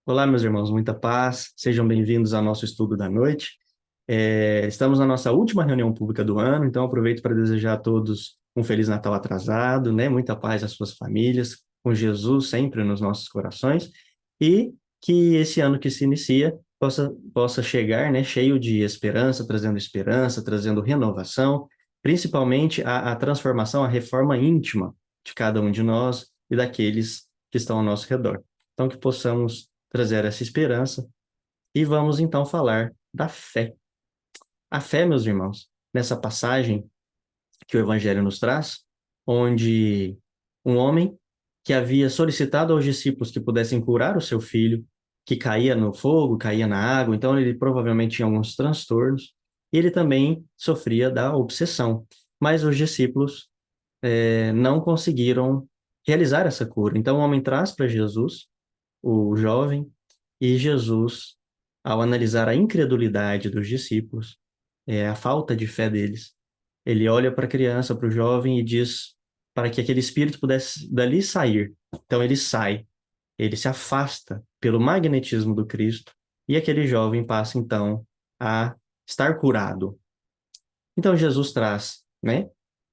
Olá, meus irmãos, muita paz, sejam bem-vindos ao nosso estudo da noite. Estamos na nossa última reunião pública do ano, então aproveito para desejar a todos um Feliz Natal atrasado, né? Muita paz às suas famílias, com Jesus sempre nos nossos corações, e que esse ano que se inicia possa chegar, né, cheio de esperança, trazendo renovação, principalmente a transformação, a reforma íntima de cada um de nós e daqueles que estão ao nosso redor. Então, que possamos trazer essa esperança. E vamos então falar da fé. A fé, meus irmãos, nessa passagem que o Evangelho nos traz, onde um homem que havia solicitado aos discípulos que pudessem curar o seu filho, que caía no fogo, caía na água, então ele provavelmente tinha alguns transtornos, e ele também sofria da obsessão. Mas os discípulos não conseguiram realizar essa cura. Então o homem traz para Jesus o jovem, e Jesus, ao analisar a incredulidade dos discípulos, a falta de fé deles, ele olha para a criança, para o jovem e diz para que aquele espírito pudesse dali sair. Então ele sai, ele se afasta pelo magnetismo do Cristo e aquele jovem passa então a estar curado. Então Jesus traz, né?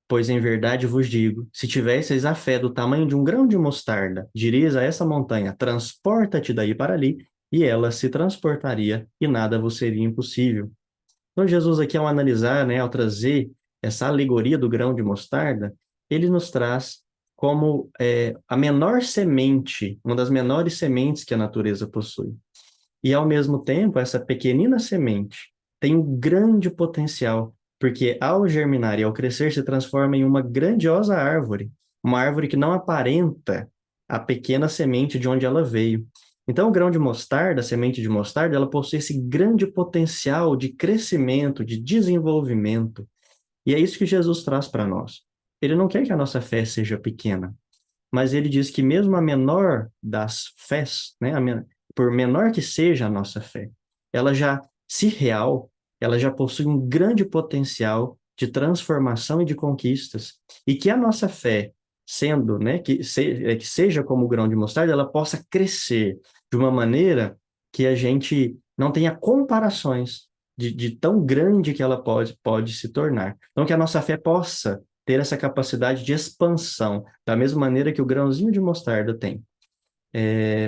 Pois em verdade vos digo, se tivesseis a fé do tamanho de um grão de mostarda, dirias a essa montanha, transporta-te daí para ali, e ela se transportaria, e nada vos seria impossível. Então Jesus aqui, ao analisar, né, ao trazer essa alegoria do grão de mostarda, ele nos traz como a menor semente, uma das menores sementes que a natureza possui. E, ao mesmo tempo, essa pequenina semente tem um grande potencial, porque ao germinar e ao crescer se transforma em uma grandiosa árvore, uma árvore que não aparenta a pequena semente de onde ela veio. Então, o grão de mostarda, a semente de mostarda, ela possui esse grande potencial de crescimento, de desenvolvimento. E é isso que Jesus traz para nós. Ele não quer que a nossa fé seja pequena, mas ele diz que mesmo a menor das fés, né, por menor que seja a nossa fé, ela já, se real, ela já possui um grande potencial de transformação e de conquistas, e que a nossa fé, sendo, né, que seja como o grão de mostarda, ela possa crescer de uma maneira que a gente não tenha comparações de tão grande que ela pode se tornar. Então, que a nossa fé possa ter essa capacidade de expansão, da mesma maneira que o grãozinho de mostarda tem.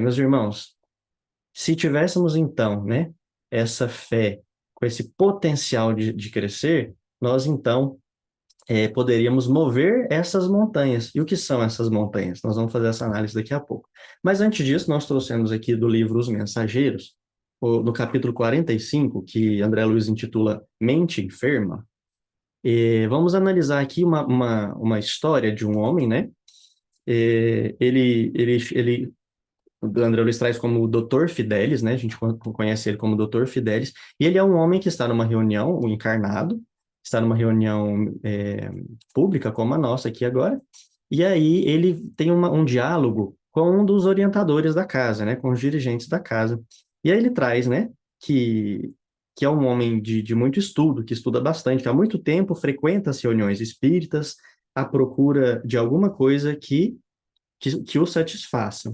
Meus irmãos, se tivéssemos então, né, essa fé com esse potencial de crescer, nós então poderíamos mover essas montanhas. E o que são essas montanhas? Nós vamos fazer essa análise daqui a pouco. Mas antes disso, nós trouxemos aqui do livro Os Mensageiros, no capítulo 45, que André Luiz intitula Mente Enferma. Vamos analisar aqui uma história de um homem, né? O André Luiz traz como o Dr. Fidelis, né? A gente conhece ele como Dr. Fidelis, e ele é um homem que está numa reunião, um encarnado, está numa reunião pública como a nossa aqui agora, e aí ele tem um diálogo com um dos orientadores da casa, né? Com os dirigentes da casa. E aí ele traz, né? Que é um homem de muito estudo, que estuda bastante, que há muito tempo frequenta as reuniões espíritas à procura de alguma coisa que o satisfaça.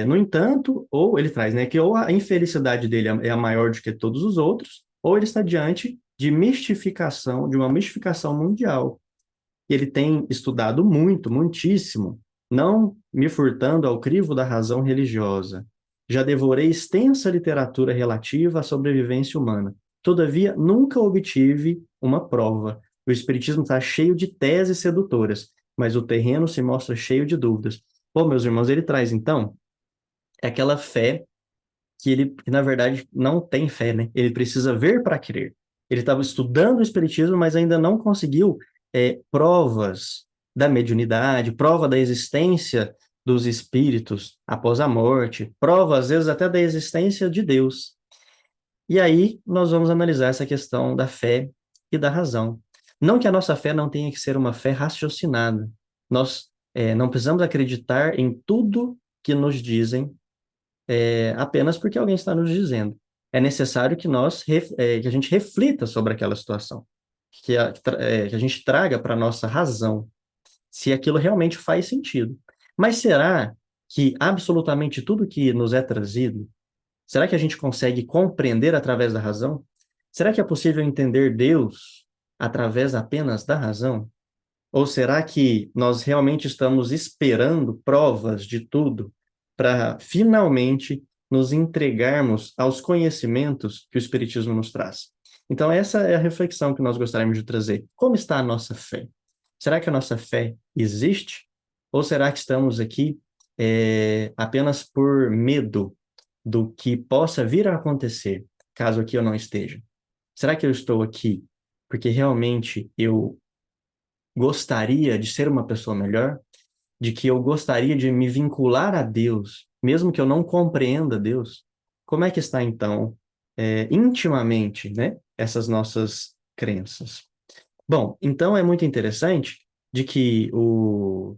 No entanto, ou ele traz, né, que ou a infelicidade dele é a maior do que todos os outros, ou ele está diante de mistificação, de uma mistificação mundial. E ele tem estudado muito, muitíssimo, não me furtando ao crivo da razão religiosa. Já devorei extensa literatura relativa à sobrevivência humana. Todavia, nunca obtive uma prova. O Espiritismo está cheio de teses sedutoras, mas o terreno se mostra cheio de dúvidas. Bom, meus irmãos, ele traz, então, aquela fé que na verdade não tem fé, né? Ele precisa ver para crer. Ele estava estudando o Espiritismo, mas ainda não conseguiu provas da mediunidade, prova da existência dos espíritos após a morte, prova, às vezes, até da existência de Deus. E aí nós vamos analisar essa questão da fé e da razão. Não que a nossa fé não tenha que ser uma fé raciocinada. Nós não precisamos acreditar em tudo que nos dizem apenas porque alguém está nos dizendo. É necessário que que a gente reflita sobre aquela situação, que a gente traga para a nossa razão, se aquilo realmente faz sentido. Mas será que absolutamente tudo que nos é trazido, será que a gente consegue compreender através da razão? Será que é possível entender Deus através apenas da razão? Ou será que nós realmente estamos esperando provas de tudo para finalmente nos entregarmos aos conhecimentos que o Espiritismo nos traz? Então, essa é a reflexão que nós gostaríamos de trazer. Como está a nossa fé? Será que a nossa fé existe? Ou será que estamos aqui apenas por medo do que possa vir a acontecer, caso aqui eu não esteja? Será que eu estou aqui porque realmente eu gostaria de ser uma pessoa melhor, de que eu gostaria de me vincular a Deus, mesmo que eu não compreenda Deus? Como é que está, então, intimamente, né, essas nossas crenças? Bom, então é muito interessante de que o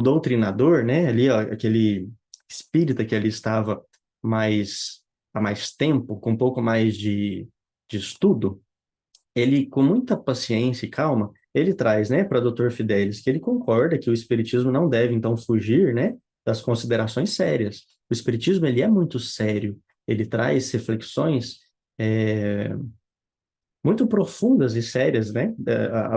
doutrinador, né, ali, ó, aquele espírita que ali estava há mais tempo, com um pouco mais de estudo, ele, com muita paciência e calma, ele traz, né, para Dr. Fidelis que ele concorda que o espiritismo não deve, então, fugir, né, das considerações sérias. O espiritismo, ele é muito sério, ele traz reflexões muito profundas e sérias, né?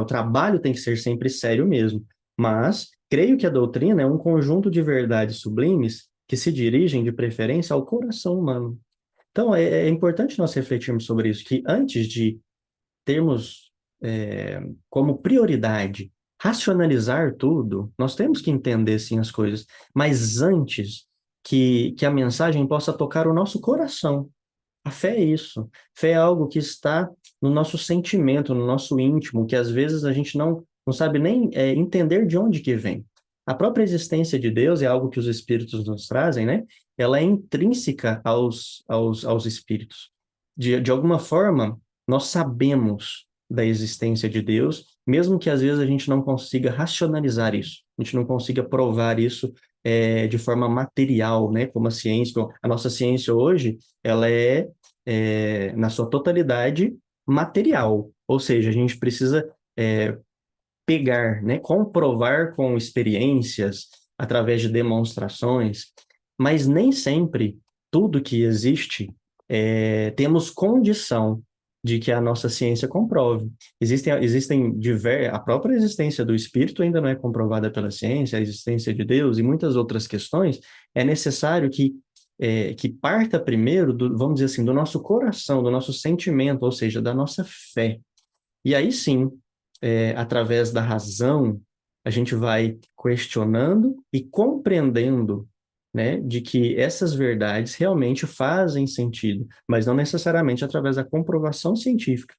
O trabalho tem que ser sempre sério mesmo, mas creio que a doutrina é um conjunto de verdades sublimes que se dirigem, de preferência, ao coração humano. Então, é importante nós refletirmos sobre isso, que antes de termos como prioridade racionalizar tudo, nós temos que entender sim as coisas, mas antes que a mensagem possa tocar o nosso coração. A fé é isso. Fé é algo que está no nosso sentimento, no nosso íntimo, que às vezes a gente não sabe nem entender de onde que vem. A própria existência de Deus é algo que os espíritos nos trazem, né? Ela é intrínseca aos espíritos. De alguma forma, nós sabemos da existência de Deus, mesmo que às vezes a gente não consiga racionalizar isso, a gente não consiga provar isso de forma material, né? Como a ciência, a nossa ciência hoje, ela na sua totalidade, material. Ou seja, a gente precisa pegar, né, comprovar com experiências, através de demonstrações, mas nem sempre tudo que existe temos condição de que a nossa ciência comprove. A própria existência do espírito ainda não é comprovada pela ciência, a existência de Deus e muitas outras questões, é necessário que parta primeiro, vamos dizer assim, do nosso coração, do nosso sentimento, ou seja, da nossa fé. E aí sim, através da razão, a gente vai questionando e compreendendo, né, de que essas verdades realmente fazem sentido, mas não necessariamente através da comprovação científica.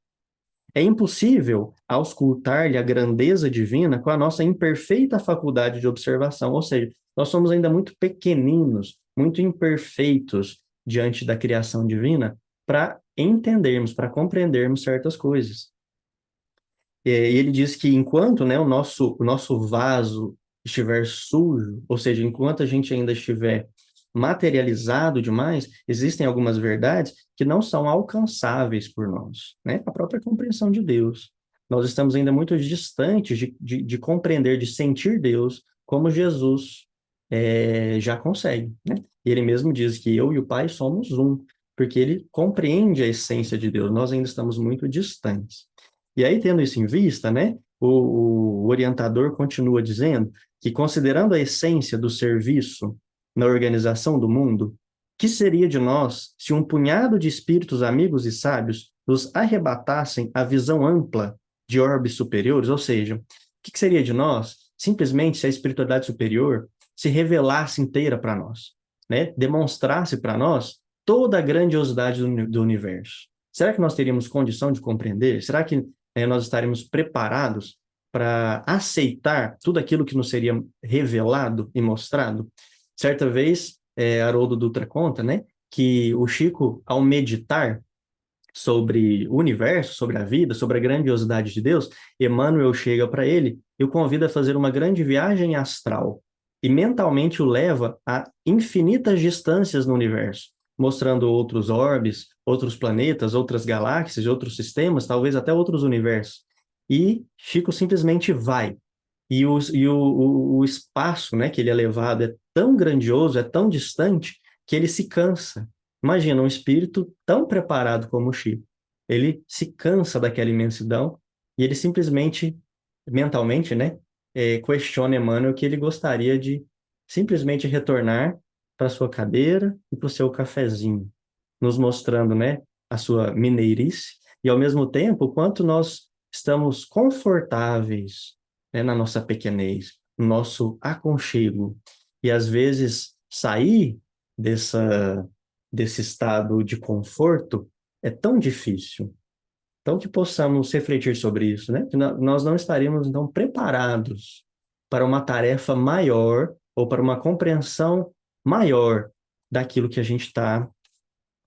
É impossível auscultar-lhe a grandeza divina com a nossa imperfeita faculdade de observação, ou seja, nós somos ainda muito pequeninos, muito imperfeitos diante da criação divina para entendermos, para compreendermos certas coisas. E ele diz que enquanto, né, o nosso vaso estiver sujo, ou seja, enquanto a gente ainda estiver materializado demais, existem algumas verdades que não são alcançáveis por nós, né? A própria compreensão de Deus. Nós estamos ainda muito distantes de compreender, de sentir Deus como Jesus já consegue, né? E ele mesmo diz que eu e o Pai somos um, porque ele compreende a essência de Deus. Nós ainda estamos muito distantes. E aí, tendo isso em vista, né, o orientador continua dizendo que, considerando a essência do serviço na organização do mundo, que seria de nós se um punhado de espíritos amigos e sábios nos arrebatassem a visão ampla de orbes superiores? Ou seja, o que seria de nós simplesmente se a espiritualidade superior se revelasse inteira para nós, né? Demonstrasse para nós toda a grandiosidade do universo? Será que nós teríamos condição de compreender? Será que nós estaremos preparados para aceitar tudo aquilo que nos seria revelado e mostrado? Certa vez, Haroldo Dutra conta, né, que o Chico, ao meditar sobre o universo, sobre a vida, sobre a grandiosidade de Deus, Emmanuel chega para ele e o convida a fazer uma grande viagem astral e mentalmente o leva a infinitas distâncias no universo, mostrando outros orbes, outros planetas, outras galáxias, outros sistemas, talvez até outros universos. E Chico simplesmente vai. E o espaço, né, que ele é levado é tão grandioso, é tão distante, que ele se cansa. Imagina um espírito tão preparado como o Chico. Ele se cansa daquela imensidão e ele simplesmente, mentalmente, né, questiona Emmanuel que ele gostaria de simplesmente retornar para sua cadeira e para o seu cafezinho, nos mostrando, né, a sua mineirice e, ao mesmo tempo, o quanto nós estamos confortáveis, né, na nossa pequenez, no nosso aconchego. E, às vezes, sair desse estado de conforto é tão difícil. Então, que possamos refletir sobre isso, né? Que nós não estaríamos, então, preparados para uma tarefa maior ou para uma compreensão maior daquilo que a gente está,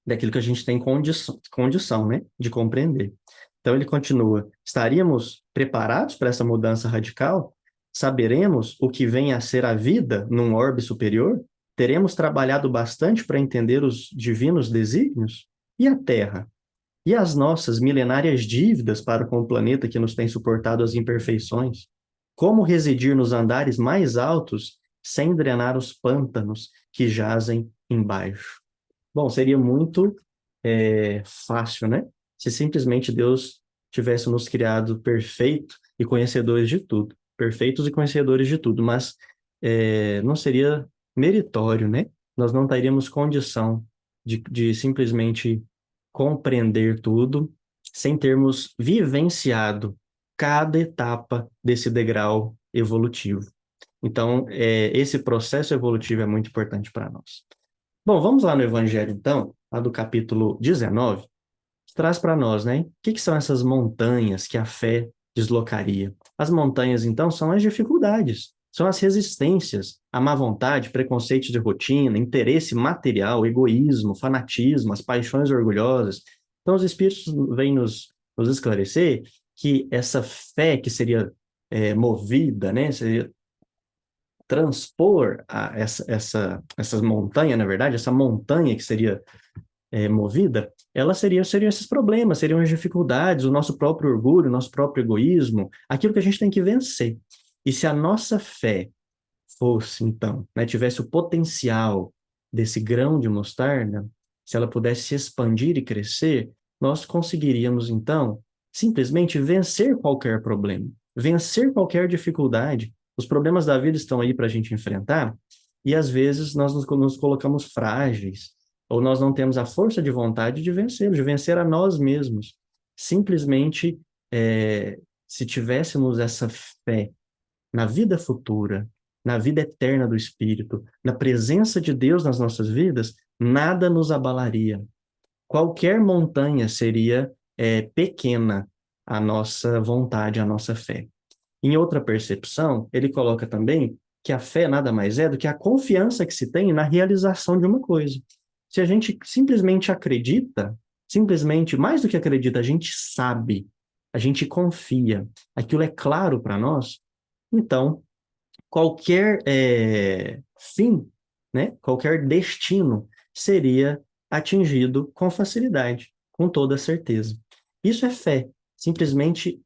daquilo que a gente tem condição, né, de compreender. Então, ele continua: estaríamos preparados para essa mudança radical? Saberemos o que vem a ser a vida num orbe superior? Teremos trabalhado bastante para entender os divinos desígnios? E a Terra? E as nossas milenárias dívidas para com o planeta que nos tem suportado as imperfeições? Como residir nos andares mais altos sem drenar os pântanos que jazem embaixo? Bom, seria muito fácil, né? Se simplesmente Deus tivesse nos criado perfeito e conhecedores de tudo, perfeitos e conhecedores de tudo, mas não seria meritório, né? Nós não teríamos condição de simplesmente compreender tudo sem termos vivenciado cada etapa desse degrau evolutivo. Então, esse processo evolutivo é muito importante para nós. Bom, vamos lá no Evangelho, então, lá do capítulo 19, que traz para nós, né? O que são essas montanhas que a fé deslocaria? As montanhas, então, são as dificuldades, são as resistências, a má vontade, preconceitos de rotina, interesse material, egoísmo, fanatismo, as paixões orgulhosas. Então, os Espíritos vêm nos esclarecer que essa fé que seria movida, né? Seria transpor essa montanha, na verdade, essa montanha que seria movida, ela seriam esses problemas, seriam as dificuldades, o nosso próprio orgulho, o nosso próprio egoísmo, aquilo que a gente tem que vencer. E se a nossa fé fosse, então, né, tivesse o potencial desse grão de mostarda, se ela pudesse se expandir e crescer, nós conseguiríamos, então, simplesmente vencer qualquer problema, vencer qualquer dificuldade. Os problemas da vida estão aí para a gente enfrentar, e às vezes nós nos colocamos frágeis, ou nós não temos a força de vontade de vencê-los, de vencer a nós mesmos. Simplesmente, se tivéssemos essa fé na vida futura, na vida eterna do Espírito, na presença de Deus nas nossas vidas, nada nos abalaria. Qualquer montanha seria pequena à nossa vontade, à nossa fé. Em outra percepção, ele coloca também que a fé nada mais é do que a confiança que se tem na realização de uma coisa. Se a gente simplesmente acredita, simplesmente, mais do que acredita, a gente sabe, a gente confia, aquilo é claro para nós, então, qualquer fim, né, qualquer destino seria atingido com facilidade, com toda certeza. Isso é fé, simplesmente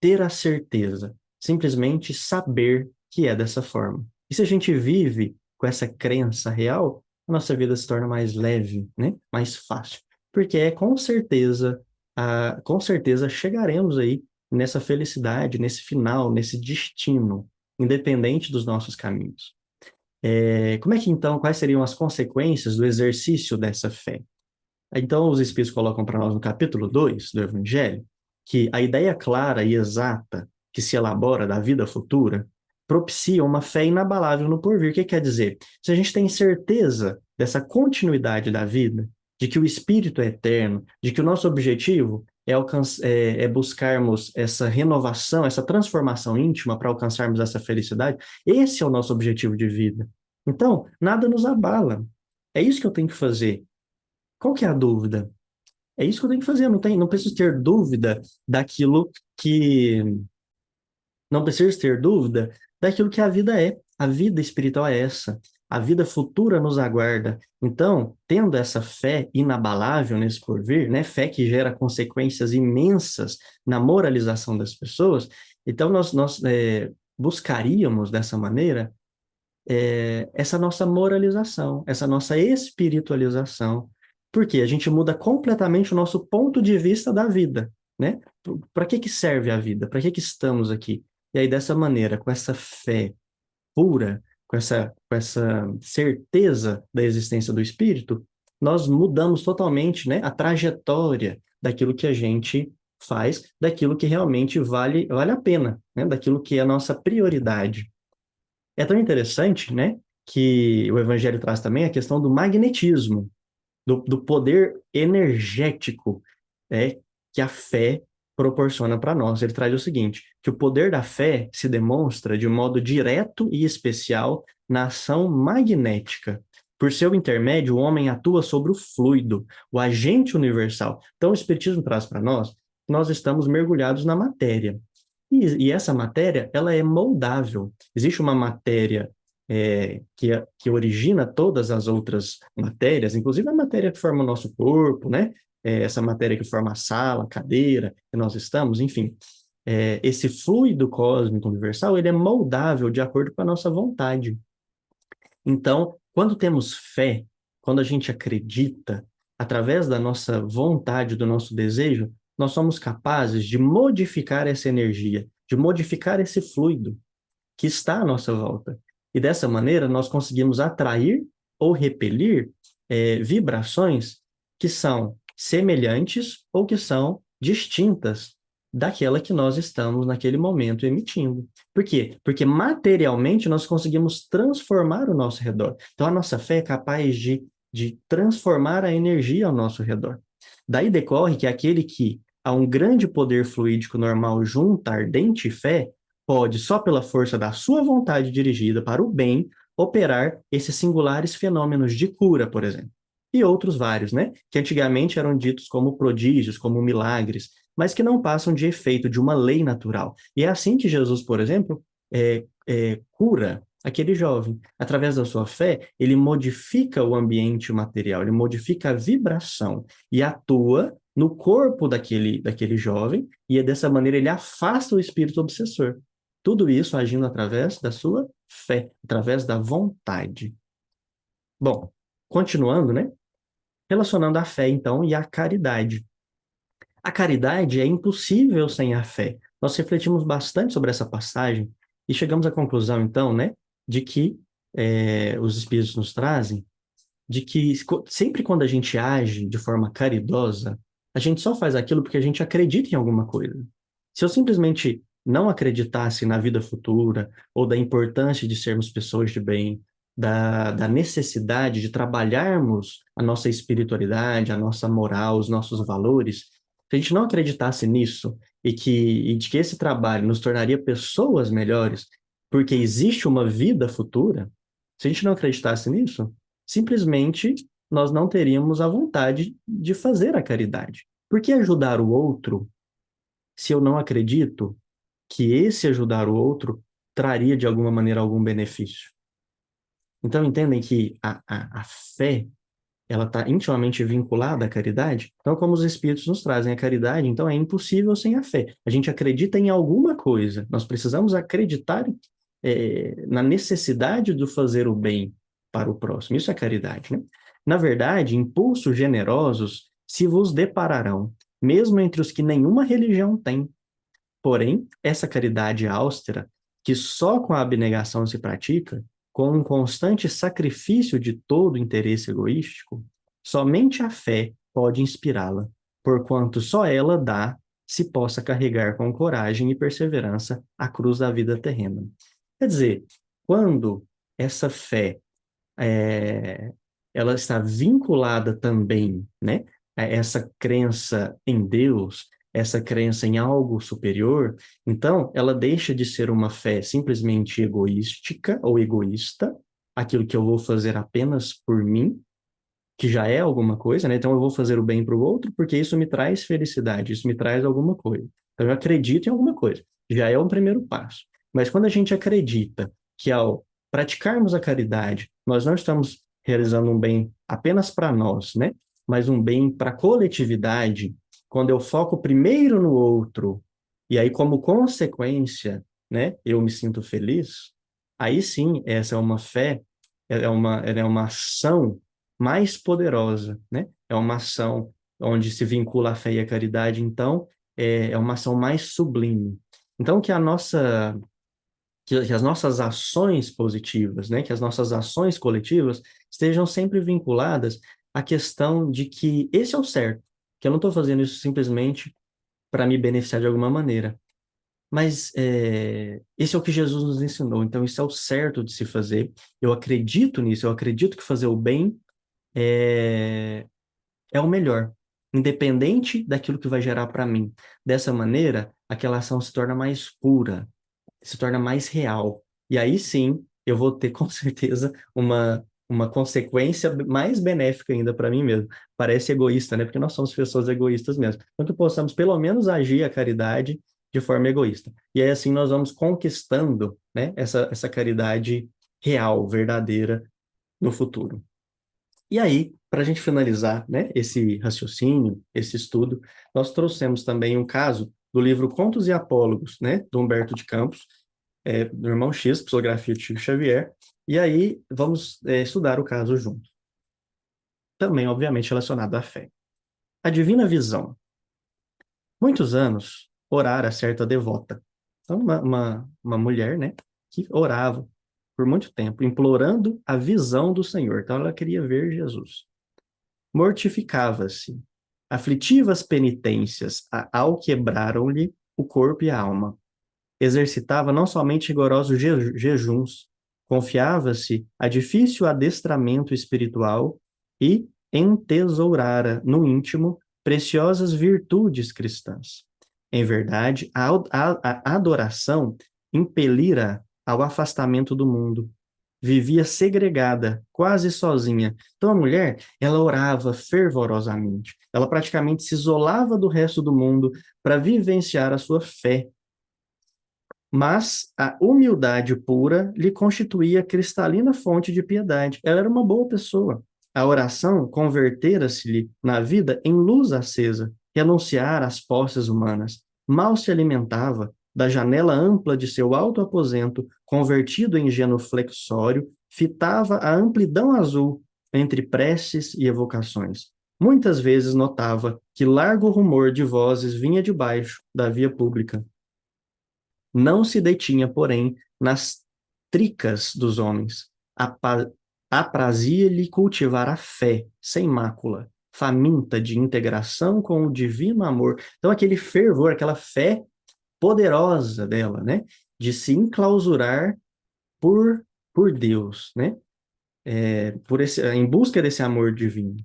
ter a certeza, simplesmente saber que é dessa forma. E se a gente vive com essa crença real, a nossa vida se torna mais leve, né, mais fácil, porque com certeza chegaremos aí nessa felicidade, nesse final, nesse destino, independente dos nossos caminhos. Como é que então, quais seriam as consequências do exercício dessa fé? Então, os Espíritos colocam para nós no capítulo 2 do Evangelho que a ideia clara e exata que se elabora da vida futura propicia uma fé inabalável no porvir. O que quer dizer? Se a gente tem certeza dessa continuidade da vida, de que o Espírito é eterno, de que o nosso objetivo é buscarmos essa renovação, essa transformação íntima para alcançarmos essa felicidade, esse é o nosso objetivo de vida. Então, nada nos abala. É isso que eu tenho que fazer. Qual que é a dúvida? É isso que eu tenho que fazer, não preciso ter dúvida daquilo que... Não preciso ter dúvida daquilo que a vida é. A vida espiritual é essa. A vida futura nos aguarda. Então, tendo essa fé inabalável nesse porvir, né? Fé que gera consequências imensas na moralização das pessoas, então nós buscaríamos dessa maneira essa nossa moralização, essa nossa espiritualização, porque a gente muda completamente o nosso ponto de vista da vida, né? Para que que serve a vida? Para que que estamos aqui? E aí, dessa maneira, com essa fé pura, com essa certeza da existência do Espírito, nós mudamos totalmente, né, a trajetória daquilo que a gente faz, daquilo que realmente vale a pena, né, daquilo que é a nossa prioridade. É tão interessante, né, que o Evangelho traz também a questão do magnetismo, do poder energético, que a fé proporciona para nós. Ele traz o seguinte, que o poder da fé se demonstra de modo direto e especial na ação magnética. Por seu intermédio, o homem atua sobre o fluido, o agente universal. Então, o Espiritismo traz para nós que nós estamos mergulhados na matéria. E essa matéria, ela é moldável. Existe uma matéria que origina todas as outras matérias, inclusive a matéria que forma o nosso corpo, né? Essa matéria que forma a sala, a cadeira que nós estamos, enfim. Esse fluido cósmico universal, ele é moldável de acordo com a nossa vontade. Então, quando temos fé, quando a gente acredita, através da nossa vontade, do nosso desejo, nós somos capazes de modificar essa energia, de modificar esse fluido que está à nossa volta. E dessa maneira, nós conseguimos atrair ou repelir vibrações que são semelhantes ou que são distintas daquela que nós estamos naquele momento emitindo. Por quê? Porque materialmente nós conseguimos transformar o nosso redor. Então a nossa fé é capaz de transformar a energia ao nosso redor. Daí decorre que aquele que a um grande poder fluídico normal junta ardente fé, pode, só pela força da sua vontade dirigida para o bem, operar esses singulares fenômenos de cura, por exemplo. E outros vários, né? Que antigamente eram ditos como prodígios, como milagres, mas que não passam de efeito de uma lei natural. E é assim que Jesus, por exemplo, cura aquele jovem. Através da sua fé, ele modifica o ambiente material, ele modifica a vibração e atua no corpo daquele jovem, e é dessa maneira ele afasta o espírito obsessor. Tudo isso agindo através da sua fé, através da vontade. Bom, continuando, né? Relacionando a fé, então, e a caridade. A caridade é impossível sem a fé. Nós refletimos bastante sobre essa passagem e chegamos à conclusão, então, né, de que os Espíritos nos trazem, de que sempre quando a gente age de forma caridosa, a gente só faz aquilo porque a gente acredita em alguma coisa. Se eu simplesmente não acreditasse na vida futura, ou da importância de sermos pessoas de bem, da necessidade de trabalharmos a nossa espiritualidade, a nossa moral, os nossos valores, se a gente não acreditasse nisso e de que esse trabalho nos tornaria pessoas melhores, porque existe uma vida futura, se a gente não acreditasse nisso, simplesmente nós não teríamos a vontade de fazer a caridade. Por que ajudar o outro se eu não acredito que esse ajudar o outro traria de alguma maneira algum benefício? Então, entendem que a fé, ela está intimamente vinculada à caridade? Então, como os Espíritos nos trazem a caridade, então é impossível sem a fé. A gente acredita em alguma coisa, nós precisamos acreditar na necessidade de fazer o bem para o próximo. Isso é caridade, né? Na verdade, impulsos generosos se vos depararão, mesmo entre os que nenhuma religião tem. Porém, essa caridade austera, que só com a abnegação se pratica, com um constante sacrifício de todo interesse egoístico, somente a fé pode inspirá-la, porquanto só ela dá se possa carregar com coragem e perseverança a cruz da vida terrena. Quer dizer, quando essa fé é, ela está vinculada também, né, a essa crença em Deus, essa crença em algo superior, então ela deixa de ser uma fé simplesmente egoística ou egoísta, aquilo que eu vou fazer apenas por mim, que já é alguma coisa, né? Então eu vou fazer o bem para o outro porque isso me traz felicidade, isso me traz alguma coisa. Então eu acredito em alguma coisa, já é um primeiro passo. Mas quando a gente acredita que ao praticarmos a caridade, nós não estamos realizando um bem apenas para nós, né? Mas um bem para a coletividade, quando eu foco primeiro no outro, e aí como consequência, né, eu me sinto feliz, aí sim, essa é uma fé, ela é uma ação mais poderosa, né? É uma ação onde se vincula a fé e a caridade, então, é uma ação mais sublime. Então, que as nossas ações positivas, né, que as nossas ações coletivas estejam sempre vinculadas à questão de que esse é o certo, que eu não estou fazendo isso simplesmente para me beneficiar de alguma maneira, mas esse é o que Jesus nos ensinou, então isso é o certo de se fazer. Eu acredito nisso, eu acredito que fazer o bem é, é o melhor, independente daquilo que vai gerar para mim. Dessa maneira, aquela ação se torna mais pura, se torna mais real. E aí sim, eu vou ter com certeza uma consequência mais benéfica ainda para mim mesmo. Parece egoísta, né? Porque nós somos pessoas egoístas mesmo. Então que possamos pelo menos agir a caridade de forma egoísta. E aí assim nós vamos conquistando, né, essa caridade real, verdadeira no futuro. E aí, para a gente finalizar, né, esse raciocínio, esse estudo, nós trouxemos também um caso do livro Contos e Apólogos, né, do Humberto de Campos, do irmão X, psicografia de Chico Xavier, e aí vamos estudar o caso junto. Também, obviamente, relacionado à fé. A divina visão. Muitos anos, orara certa devota. Então, uma mulher, né, que orava por muito tempo, implorando a visão do Senhor. Então, ela queria ver Jesus. Mortificava-se. Aflitivas penitências ao quebraram-lhe o corpo e a alma. Exercitava não somente rigorosos jejuns, confiava-se a difícil adestramento espiritual e entesourara no íntimo preciosas virtudes cristãs. Em verdade, a adoração impelira ao afastamento do mundo. Vivia segregada, quase sozinha. Então a mulher, ela orava fervorosamente. Ela praticamente se isolava do resto do mundo para vivenciar a sua fé, mas a humildade pura lhe constituía cristalina fonte de piedade. Ela era uma boa pessoa. A oração convertera-se-lhe na vida em luz acesa, que anunciara as posses humanas. Mal se alimentava, da janela ampla de seu alto aposento, convertido em genuflexório, fitava a amplidão azul entre preces e evocações. Muitas vezes notava que largo rumor de vozes vinha de baixo da via pública. Não se detinha, porém, nas tricas dos homens. Aprazia-lhe cultivar a fé, sem mácula, faminta de integração com o divino amor. Então, aquele fervor, aquela fé poderosa dela, né? De se enclausurar por Deus, né? Em busca desse amor divino.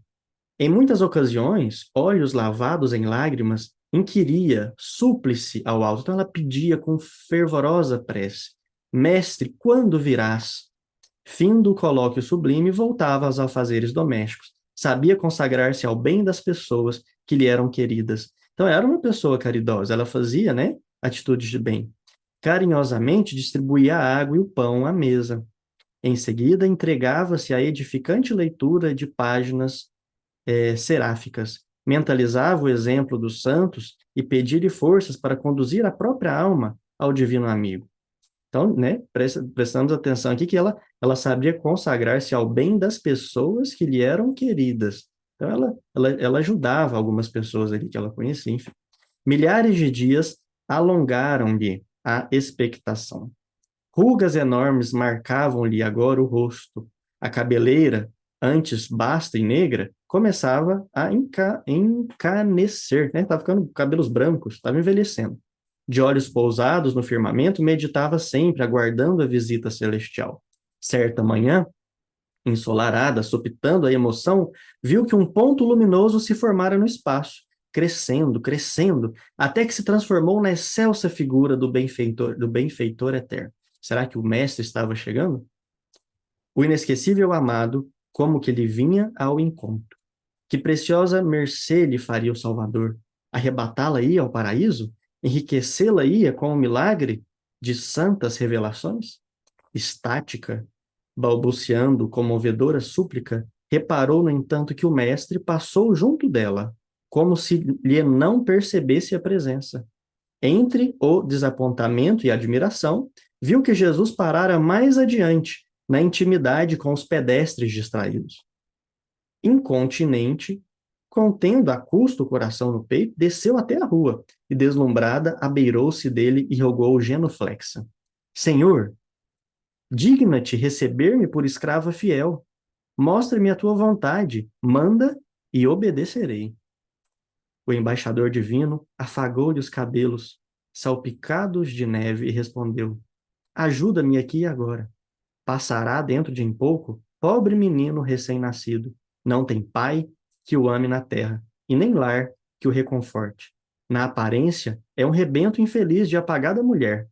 Em muitas ocasiões, olhos lavados em lágrimas, inquiria, súplice ao alto. Então ela pedia com fervorosa prece: Mestre, quando virás? Fim do colóquio sublime, voltava aos afazeres domésticos. Sabia consagrar-se ao bem das pessoas que lhe eram queridas. Então era uma pessoa caridosa, ela fazia, né, atitudes de bem. Carinhosamente distribuía a água e o pão à mesa. Em seguida, entregava-se à edificante leitura de páginas seráficas, mentalizava o exemplo dos santos e pedia-lhe forças para conduzir a própria alma ao divino amigo. Então, né, prestamos atenção aqui que ela sabia consagrar-se ao bem das pessoas que lhe eram queridas. Então, ela ajudava algumas pessoas ali que ela conhecia, enfim. Milhares de dias alongaram-lhe a expectação. Rugas enormes marcavam-lhe agora o rosto. A cabeleira, antes basta e negra, começava a encanecer, né? Estava ficando cabelos brancos, estava envelhecendo. De olhos pousados no firmamento, meditava sempre, aguardando a visita celestial. Certa manhã, ensolarada, sopitando a emoção, viu que um ponto luminoso se formara no espaço, crescendo, crescendo, até que se transformou na excelsa figura do benfeitor eterno. Será que o mestre estava chegando? O inesquecível amado, como que ele vinha ao encontro. Que preciosa mercê lhe faria o Salvador? Arrebatá-la ia ao paraíso? Enriquecê-la ia com o milagre de santas revelações? Estática, balbuciando comovedora súplica, reparou, no entanto, que o mestre passou junto dela, como se lhe não percebesse a presença. Entre o desapontamento e a admiração, viu que Jesus parara mais adiante, na intimidade com os pedestres distraídos. Incontinente, contendo a custo o coração no peito, desceu até a rua e, deslumbrada, abeirou-se dele e rogou genuflexa: Senhor, digna-te receber-me por escrava fiel. Mostra-me a tua vontade, manda e obedecerei. O embaixador divino afagou-lhe os cabelos, salpicados de neve, e respondeu: Ajuda-me aqui e agora. Passará dentro de pouco, pobre menino recém-nascido. Não tem pai que o ame na terra, e nem lar que o reconforte. Na aparência, é um rebento infeliz de apagada mulher.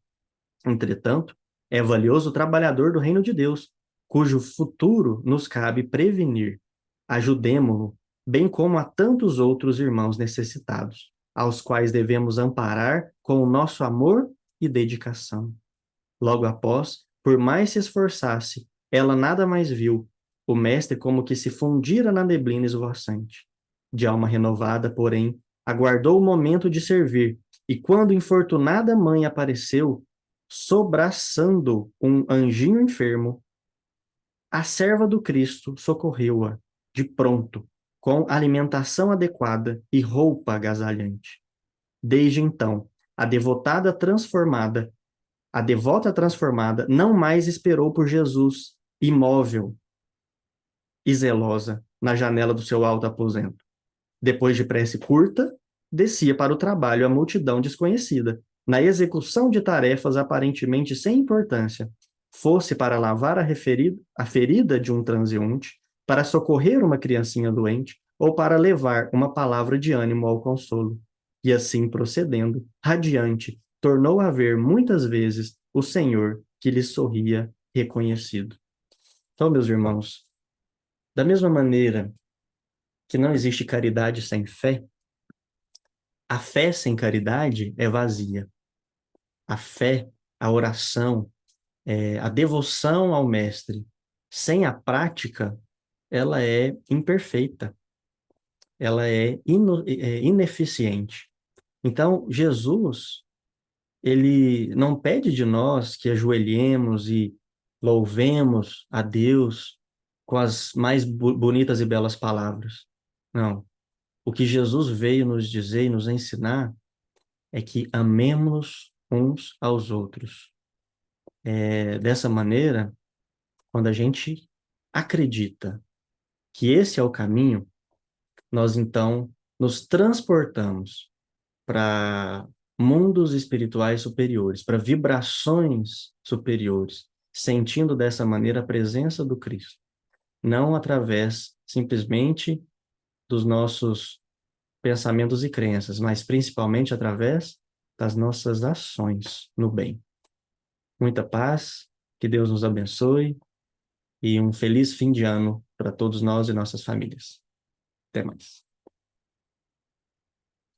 Entretanto, é valioso trabalhador do reino de Deus, cujo futuro nos cabe prevenir. Ajudemo-lo, bem como a tantos outros irmãos necessitados, aos quais devemos amparar com o nosso amor e dedicação. Logo após, por mais se esforçasse, ela nada mais viu, o mestre como que se fundira na neblina esvoaçante. De alma renovada, porém, aguardou o momento de servir, e quando infortunada mãe apareceu, sobraçando um anjinho enfermo, a serva do Cristo socorreu-a, de pronto, com alimentação adequada e roupa agasalhante. Desde então, a devota transformada não mais esperou por Jesus, imóvel e zelosa, na janela do seu alto aposento. Depois de prece curta, descia para o trabalho a multidão desconhecida, na execução de tarefas aparentemente sem importância, fosse para lavar a ferida de um transeunte, para socorrer uma criancinha doente, ou para levar uma palavra de ânimo ao consolo. E assim procedendo, radiante, tornou a ver muitas vezes o Senhor que lhe sorria reconhecido. Então, meus irmãos, da mesma maneira que não existe caridade sem fé, a fé sem caridade é vazia. A fé, a oração, a devoção ao Mestre, sem a prática, ela é imperfeita, ela é ineficiente. Então, Jesus, ele não pede de nós que ajoelhemos e louvemos a Deus com as mais bonitas e belas palavras. Não. O que Jesus veio nos dizer e nos ensinar é que amemos uns aos outros. Dessa maneira, quando a gente acredita que esse é o caminho, nós então nos transportamos para mundos espirituais superiores, para vibrações superiores, sentindo dessa maneira a presença do Cristo, não através simplesmente dos nossos pensamentos e crenças, mas principalmente através das nossas ações no bem. Muita paz, que Deus nos abençoe e um feliz fim de ano para todos nós e nossas famílias. Até mais.